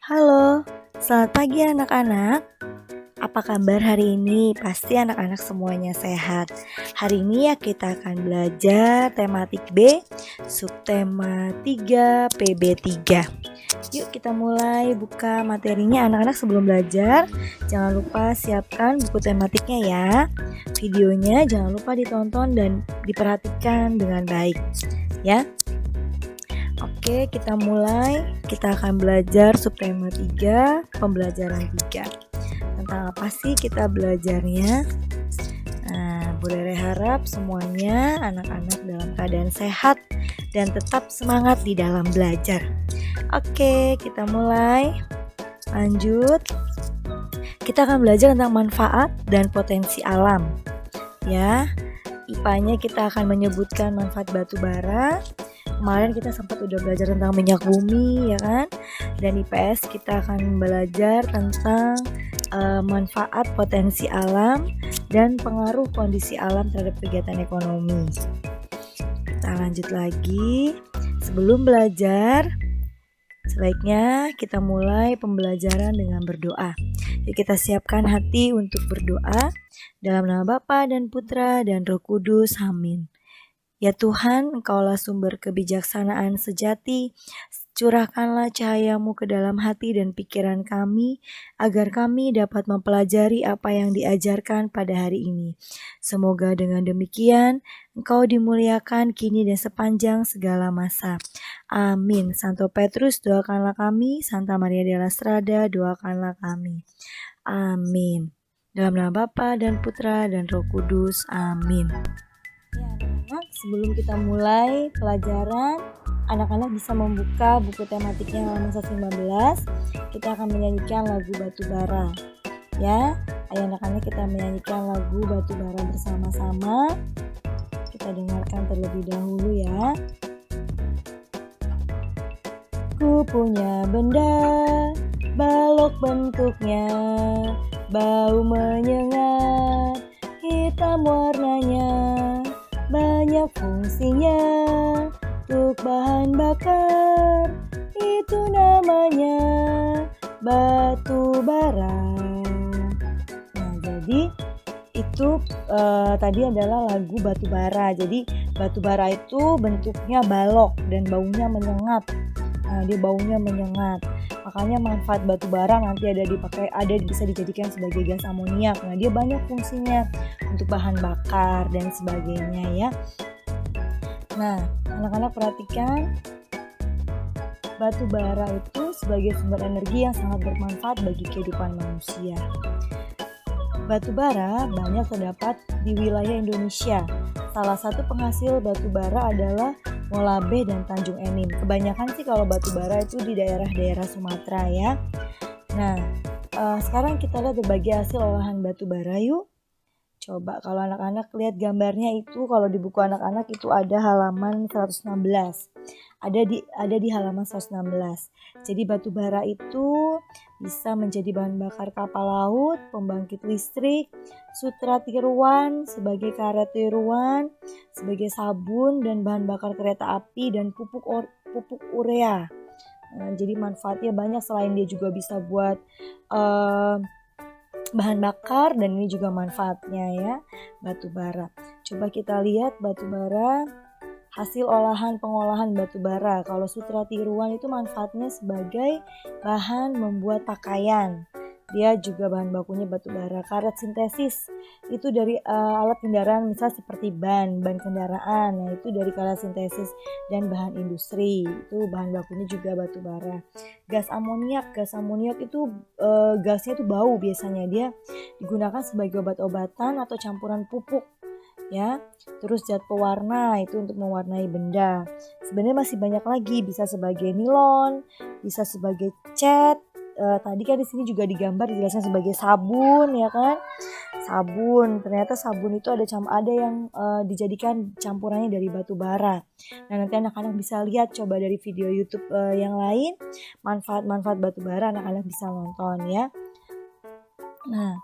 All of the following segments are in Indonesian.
Halo, selamat pagi anak-anak. Apa kabar hari ini? Pasti anak-anak semuanya sehat. Hari ini ya kita akan belajar tematik B, subtema 3, PB3. Yuk kita mulai buka materinya anak-anak. Sebelum belajar, jangan lupa siapkan buku tematiknya ya. Videonya jangan lupa ditonton dan diperhatikan dengan baik ya. Oke, kita mulai. Kita akan belajar subtema 3, pembelajaran 3. Tentang apa sih kita belajarnya? Nah, Bude harap semuanya anak-anak dalam keadaan sehat dan tetap semangat di dalam belajar. Oke, kita mulai. Lanjut. Kita akan belajar tentang manfaat dan potensi alam. Ya, IPA-nya kita akan menyebutkan manfaat batu bara. Kemarin kita sempat udah belajar tentang minyak bumi ya kan. Dan IPS kita akan belajar tentang manfaat potensi alam dan pengaruh kondisi alam terhadap kegiatan ekonomi. Kita lanjut lagi. Sebelum belajar, sebaiknya kita mulai pembelajaran dengan berdoa. Yuk kita siapkan hati untuk berdoa. Dalam nama Bapa dan Putra dan Roh Kudus. Amin. Ya Tuhan, Engkaulah sumber kebijaksanaan sejati. Curahkanlah cahayamu ke dalam hati dan pikiran kami, agar kami dapat mempelajari apa yang diajarkan pada hari ini. Semoga dengan demikian, Engkau dimuliakan kini dan sepanjang segala masa. Amin. Santo Petrus, doakanlah kami. Santa Maria della Strada, doakanlah kami. Amin. Dalam nama Bapa dan Putra dan Roh Kudus. Amin. Ya anak-anak, sebelum kita mulai pelajaran, anak-anak bisa membuka buku tematiknya halaman 115. Kita akan menyanyikan lagu Batu Bara. Ya, ayo anak-anak kita menyanyikan lagu Batu Bara bersama-sama. Kita dengarkan terlebih dahulu ya. Ku punya benda, balok bentuknya, bau menyengat, hitam warnanya. Banyak fungsinya untuk bahan bakar, itu namanya batu bara. Nah, jadi itu tadi adalah lagu batu bara. Jadi batu bara itu bentuknya balok dan baunya menyengat. Nah, dia baunya menyengat. Makanya manfaat batu bara nanti bisa dijadikan sebagai gas amoniak. Nah, dia banyak fungsinya untuk bahan bakar dan sebagainya ya. Nah, anak-anak perhatikan, batu bara itu sebagai sumber energi yang sangat bermanfaat bagi kehidupan manusia. Batu bara banyak terdapat di wilayah Indonesia. Salah satu penghasil batu bara adalah Molabe dan Tanjung Enim. Kebanyakan sih kalau batu bara itu di daerah-daerah Sumatera ya. Nah, sekarang kita lihat berbagai hasil olahan batu bara yuk. Coba kalau anak-anak lihat gambarnya itu, kalau di buku anak-anak itu ada halaman 116. Ada di halaman 116. Jadi batu bara itu bisa menjadi bahan bakar kapal laut, pembangkit listrik, sutra tiruan sebagai karet tiruan, sebagai sabun dan bahan bakar kereta api dan pupuk urea. Nah, jadi manfaatnya banyak, selain dia juga bisa buat bahan bakar, dan ini juga manfaatnya ya, batu bara. Coba kita lihat batu bara, hasil pengolahan batu bara. Kalau sutra tiruan itu manfaatnya sebagai bahan membuat pakaian. Dia juga bahan bakunya batu bara. Karet sintesis itu dari alat kendaraan, misal seperti ban kendaraan. Nah, itu dari karet sintesis. Dan bahan industri itu bahan bakunya juga batu bara. Gas amoniak itu gasnya itu bau, biasanya dia digunakan sebagai obat-obatan atau campuran pupuk ya. Terus zat pewarna itu untuk mewarnai benda. Sebenarnya masih banyak lagi, bisa sebagai nilon, bisa sebagai cat. Tadi kan di sini juga digambar dijelaskan sebagai sabun ya kan. Sabun, ternyata sabun itu ada yang dijadikan campurannya dari batu bara. Nah, nanti anak-anak bisa lihat, coba dari video YouTube yang lain, manfaat-manfaat batu bara anak-anak bisa nonton ya. Nah,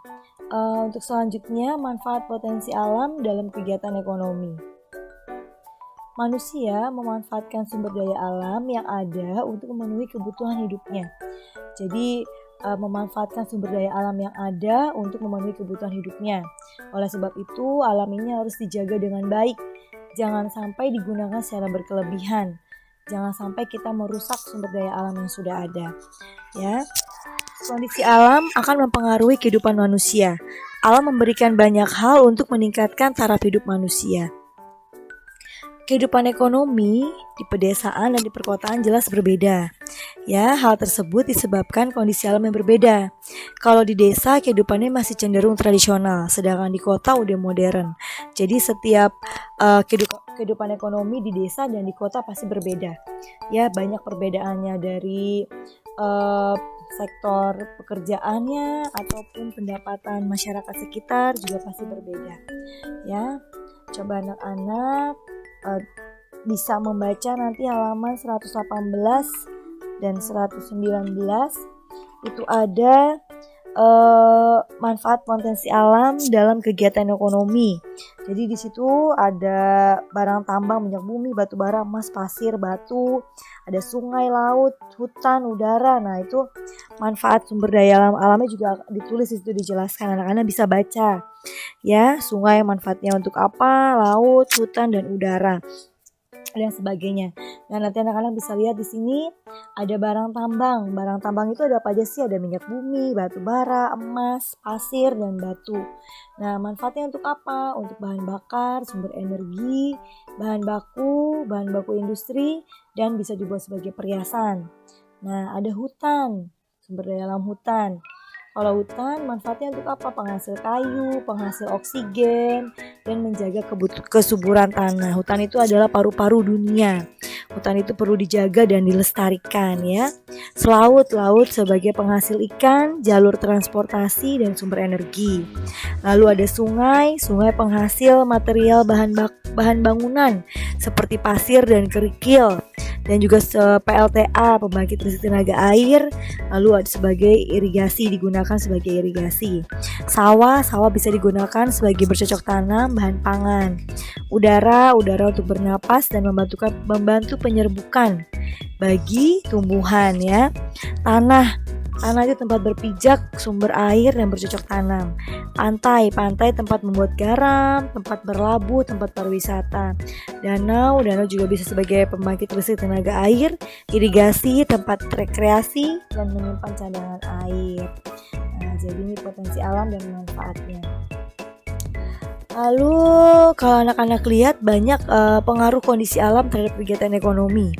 untuk selanjutnya, manfaat potensi alam dalam kegiatan ekonomi. Manusia memanfaatkan sumber daya alam yang ada untuk memenuhi kebutuhan hidupnya. Jadi memanfaatkan sumber daya alam yang ada untuk memenuhi kebutuhan hidupnya. Oleh sebab itu, alam ini harus dijaga dengan baik. Jangan sampai digunakan secara berkelebihan. Jangan sampai kita merusak sumber daya alam yang sudah ada. Ya, kondisi alam akan mempengaruhi kehidupan manusia. Alam memberikan banyak hal untuk meningkatkan taraf hidup manusia. Kehidupan ekonomi di pedesaan dan di perkotaan jelas berbeda. Ya, hal tersebut disebabkan kondisi alam yang berbeda. Kalau di desa kehidupannya masih cenderung tradisional, sedangkan di kota udah modern. Jadi setiap kehidupan ekonomi di desa dan di kota pasti berbeda. Ya, banyak perbedaannya dari sektor pekerjaannya ataupun pendapatan masyarakat sekitar juga pasti berbeda. Ya, coba anak-anak bisa membaca nanti halaman 118 dan 119. Itu ada manfaat potensi alam dalam kegiatan ekonomi. Jadi di situ ada barang tambang, minyak bumi, batu bara, emas, pasir, batu, ada sungai, laut, hutan, udara. Nah, itu manfaat sumber daya alamnya juga ditulis di situ, dijelaskan. Anak-anak bisa baca. Ya, sungai manfaatnya untuk apa? Laut, hutan, dan udara dan sebagainya. Nah, nanti anak-anak bisa lihat di sini ada barang tambang. Barang tambang itu ada apa aja sih? Ada minyak bumi, batu bara, emas, pasir, dan batu. Nah, manfaatnya untuk apa? Untuk bahan bakar, sumber energi, bahan baku industri, dan bisa dibuat sebagai perhiasan. Nah, ada hutan, sumber daya alam hutan. Kalau hutan manfaatnya untuk apa? Penghasil kayu, penghasil oksigen, dan menjaga kesuburan tanah. Hutan itu adalah paru-paru dunia. Hutan itu perlu dijaga dan dilestarikan ya. Laut sebagai penghasil ikan, jalur transportasi, dan sumber energi. Lalu ada sungai penghasil material bahan bangunan seperti pasir dan kerikil. Dan juga PLTA, pembangkit listrik tenaga air, lalu ada sebagai irigasi, digunakan sebagai irigasi. Sawah bisa digunakan sebagai bercocok tanam, bahan pangan. Udara untuk bernapas dan membantu penyerbukan bagi tumbuhan ya. Tanah itu tempat berpijak, sumber air dan bercocok tanam. Pantai tempat membuat garam, tempat berlabuh, tempat pariwisata. Danau juga bisa sebagai pembangkit listrik tenaga air, irigasi, tempat rekreasi, dan menyimpan cadangan air. Nah, jadi ini potensi alam dan manfaatnya. Lalu kalau anak-anak lihat banyak pengaruh kondisi alam terhadap kegiatan ekonomi.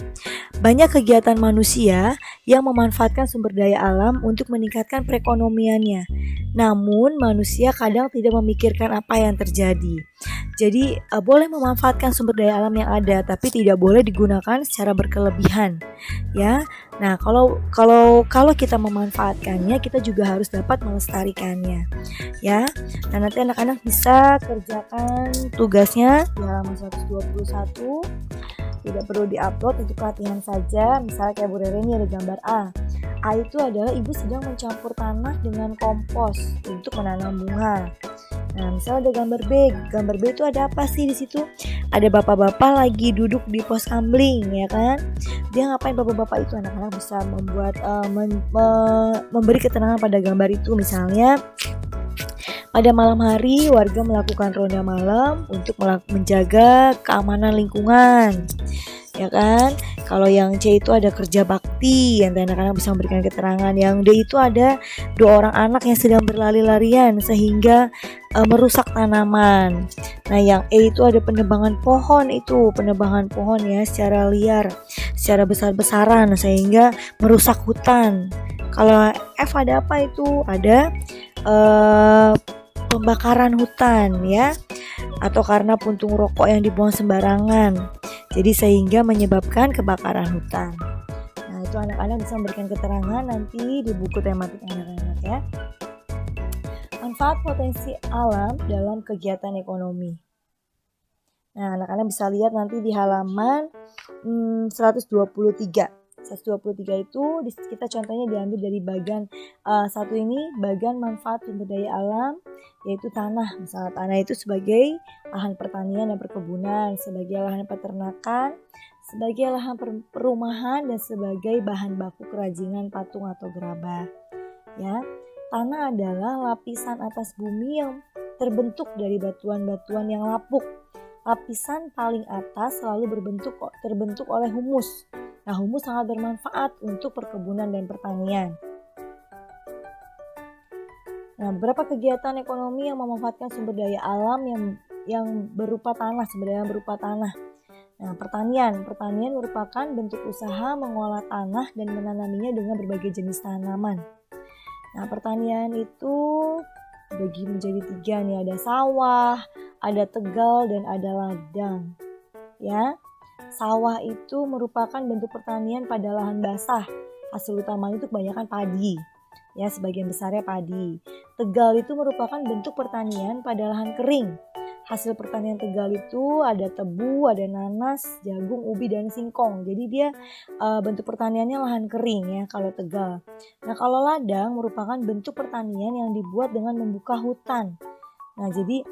Banyak kegiatan manusia yang memanfaatkan sumber daya alam untuk meningkatkan perekonomiannya. Namun manusia kadang tidak memikirkan apa yang terjadi. Jadi boleh memanfaatkan sumber daya alam yang ada, tapi tidak boleh digunakan secara berkelebihan. Ya, nah kalau kita memanfaatkannya, kita juga harus dapat melestarikannya. Ya, nah nanti anak-anak bisa kerjakan tugasnya di halaman 121. Tidak perlu diupload, untuk latihan saja. Misalnya kayak Bu Rere ini ada gambar A. A itu adalah ibu sedang mencampur tanah dengan kompos untuk menanam bunga. Nah, misalnya ada gambar B. Gambar B itu ada apa sih di situ? Ada bapak-bapak lagi duduk di pos kamling, ya kan? Dia ngapain bapak-bapak itu? Anak-anak bisa membuat memberi keterangan pada gambar itu. Misalnya pada malam hari warga melakukan ronda malam untuk menjaga keamanan lingkungan. Ya kan? Kalau yang C itu ada kerja bakti, yang anak-anak bisa memberikan keterangan. Yang D itu ada 2 orang anak yang sedang berlari-larian sehingga merusak tanaman. Nah, yang E itu ada penebangan pohon ya secara liar, secara besar-besaran sehingga merusak hutan. Kalau F ada apa itu? Ada pembakaran hutan ya, atau karena puntung rokok yang dibuang sembarangan. Jadi sehingga menyebabkan kebakaran hutan. Nah, itu anak-anak bisa memberikan keterangan nanti di buku tematik anak-anak ya. Manfaat potensi alam dalam kegiatan ekonomi. Nah, anak-anak bisa lihat nanti di halaman 123. 123 itu kita contohnya diambil dari bagian satu ini, bagian manfaat sumber daya alam, yaitu tanah. Misalnya tanah itu sebagai lahan pertanian dan perkebunan, sebagai lahan peternakan, sebagai lahan perumahan, dan sebagai bahan baku kerajinan patung atau gerabah. Ya, tanah adalah lapisan atas bumi yang terbentuk dari batuan-batuan yang lapuk. Lapisan paling atas selalu terbentuk oleh humus. Nah, humus sangat bermanfaat untuk perkebunan dan pertanian. Nah, beberapa kegiatan ekonomi yang memanfaatkan sumber daya alam yang berupa tanah, sumber daya berupa tanah. Nah, pertanian merupakan bentuk usaha mengolah tanah dan menanaminya dengan berbagai jenis tanaman. Nah, pertanian itu dibagi menjadi 3 nih, ada sawah, ada tegal, dan ada ladang. Ya, sawah itu merupakan bentuk pertanian pada lahan basah. Hasil utamanya itu kebanyakan padi. Ya, sebagian besarnya padi. Tegal itu merupakan bentuk pertanian pada lahan kering. Hasil pertanian tegal itu ada tebu, ada nanas, jagung, ubi, dan singkong. Jadi dia bentuk pertaniannya lahan kering ya kalau tegal. Nah, kalau ladang merupakan bentuk pertanian yang dibuat dengan membuka hutan. Nah, jadi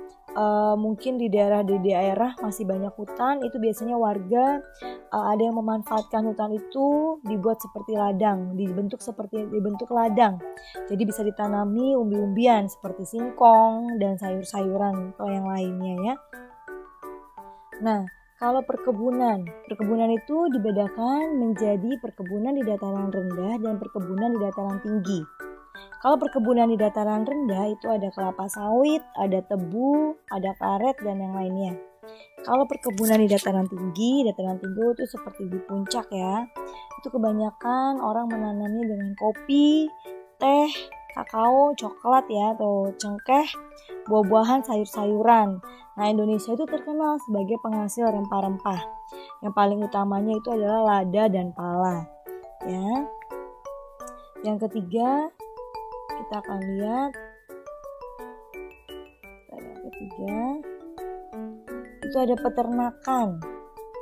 mungkin di daerah masih banyak hutan, itu biasanya warga ada yang memanfaatkan hutan itu dibuat seperti ladang, dibentuk ladang. Jadi bisa ditanami umbi-umbian seperti singkong dan sayur-sayuran atau yang lainnya ya. Nah, kalau perkebunan itu dibedakan menjadi perkebunan di dataran rendah dan perkebunan di dataran tinggi. Kalau perkebunan di dataran rendah itu ada kelapa sawit, ada tebu, ada karet, dan yang lainnya. Kalau perkebunan di dataran tinggi itu seperti di puncak ya. Itu kebanyakan orang menanamnya dengan kopi, teh, kakao, coklat ya, atau cengkeh, buah-buahan, sayur-sayuran. Nah, Indonesia itu terkenal sebagai penghasil rempah-rempah. Yang paling utamanya itu adalah lada dan pala. Ya. Yang ketiga, kita akan lihat itu ada peternakan.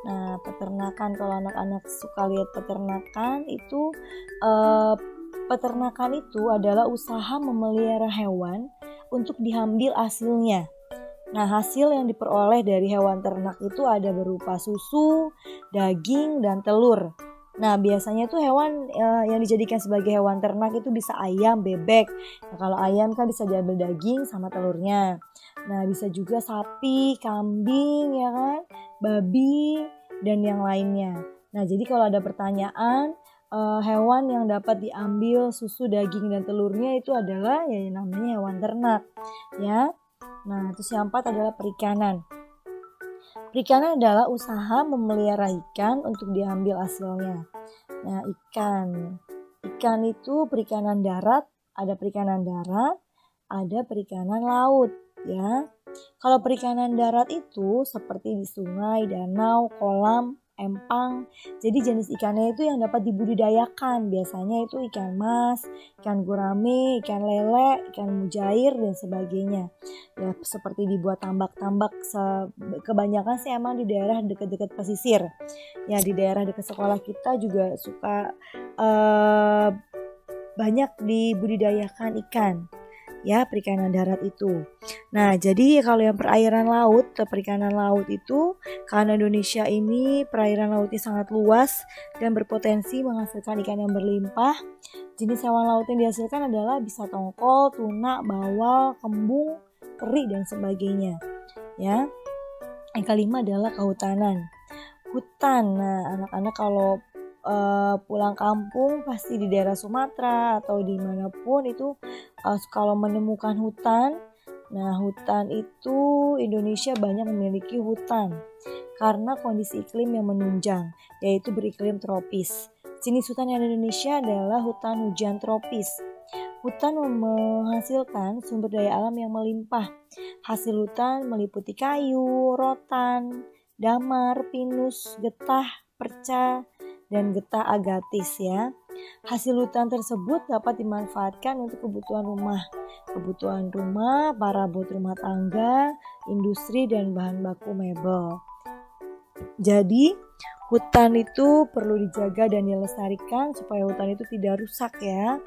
Nah, peternakan, kalau anak-anak suka lihat peternakan itu peternakan itu adalah usaha memelihara hewan untuk diambil hasilnya. Nah, hasil yang diperoleh dari hewan ternak itu ada berupa susu, daging, dan telur. Nah, biasanya tuh hewan yang dijadikan sebagai hewan ternak itu bisa ayam, bebek. Nah, kalau ayam kan bisa diambil daging sama telurnya. Nah, bisa juga sapi, kambing, ya kan, babi, dan yang lainnya. Nah, jadi kalau ada pertanyaan, hewan yang dapat diambil susu, daging, dan telurnya itu adalah ya namanya hewan ternak, ya. Nah, terus yang 4 adalah perikanan. Perikanan adalah usaha memelihara ikan untuk diambil hasilnya. Nah, ikan itu perikanan darat, ada perikanan darat, ada perikanan laut, ya. Kalau perikanan darat itu seperti di sungai, danau, kolam, empang. Jadi jenis ikannya itu yang dapat dibudidayakan. Biasanya itu ikan mas, ikan gurame, ikan lele, ikan mujair, dan sebagainya. Ya, seperti dibuat tambak-tambak. Kebanyakan sih emang di daerah dekat-dekat pesisir. Ya, di daerah dekat sekolah kita juga suka banyak dibudidayakan ikan. Ya, perikanan darat itu. Nah, jadi kalau yang perairan laut, perikanan laut itu, karena Indonesia ini perairan lautnya sangat luas dan berpotensi menghasilkan ikan yang berlimpah. Jenis hewan laut yang dihasilkan adalah bisa tongkol, tuna, bawal, kembung, teri, dan sebagainya. Ya. Yang kelima adalah kehutanan. Hutan. Nah, anak-anak kalau pulang kampung pasti di daerah Sumatera atau dimanapun itu kalau menemukan hutan. Nah, hutan itu Indonesia banyak memiliki hutan karena kondisi iklim yang menunjang, yaitu beriklim tropis. Jenis hutan yang ada di Indonesia adalah hutan hujan tropis. Hutan menghasilkan sumber daya alam yang melimpah. Hasil hutan meliputi kayu, rotan, damar, pinus, getah, perca, dan getah agatis ya. Hasil hutan tersebut dapat dimanfaatkan untuk kebutuhan rumah, parabot rumah tangga, industri, dan bahan baku mebel. Jadi hutan itu perlu dijaga dan dilestarikan supaya hutan itu tidak rusak ya.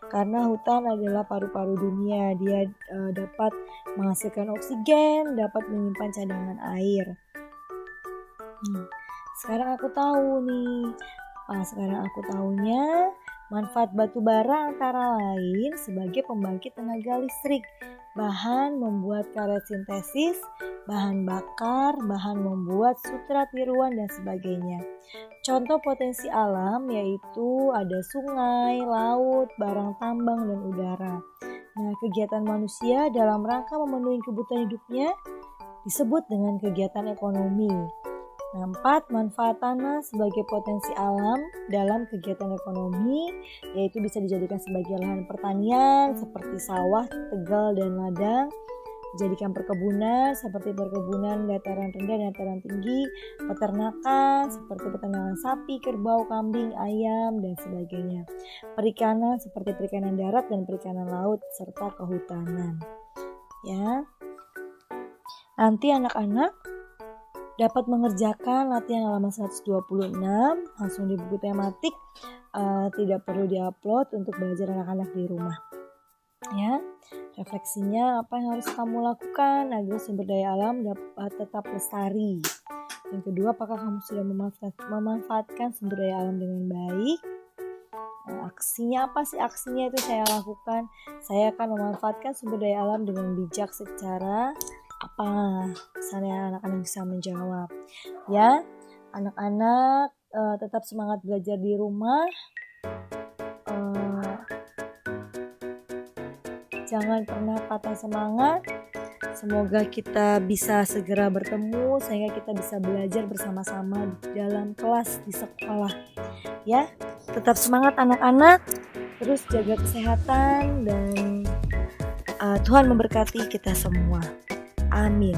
Karena hutan adalah paru-paru dunia, dia dapat menghasilkan oksigen, dapat menyimpan cadangan air. Sekarang aku tahu nih. Sekarang aku tahunya manfaat batu bara antara lain sebagai pembangkit tenaga listrik, bahan membuat karet sintesis, bahan bakar, bahan membuat sutra tiruan dan sebagainya. Contoh potensi alam yaitu ada sungai, laut, barang tambang, dan udara. Nah, kegiatan manusia dalam rangka memenuhi kebutuhan hidupnya disebut dengan kegiatan ekonomi. Nah, 4. Manfaat tanah sebagai potensi alam dalam kegiatan ekonomi, yaitu bisa dijadikan sebagai lahan pertanian seperti sawah, tegal, dan ladang, dijadikan perkebunan seperti perkebunan dataran rendah dan dataran tinggi, peternakan seperti peternakan sapi, kerbau, kambing, ayam, dan sebagainya, perikanan seperti perikanan darat dan perikanan laut, serta kehutanan. Ya, nanti anak-anak dapat mengerjakan latihan halaman 126 langsung di buku tematik, tidak perlu diupload untuk belajar anak-anak di rumah. Ya, refleksinya apa yang harus kamu lakukan agar sumber daya alam dapat tetap lestari. Yang kedua, apakah kamu sudah memanfaatkan sumber daya alam dengan baik? Nah, aksinya apa sih? Aksinya itu saya lakukan. Saya akan memanfaatkan sumber daya alam dengan bijak secara apa? Misalnya anak-anak bisa menjawab. Ya, anak-anak tetap semangat belajar di rumah. Jangan pernah patah semangat. Semoga kita bisa segera bertemu sehingga kita bisa belajar bersama-sama di dalam kelas di sekolah. Ya, tetap semangat anak-anak. Terus jaga kesehatan dan Tuhan memberkati kita semua. Amin.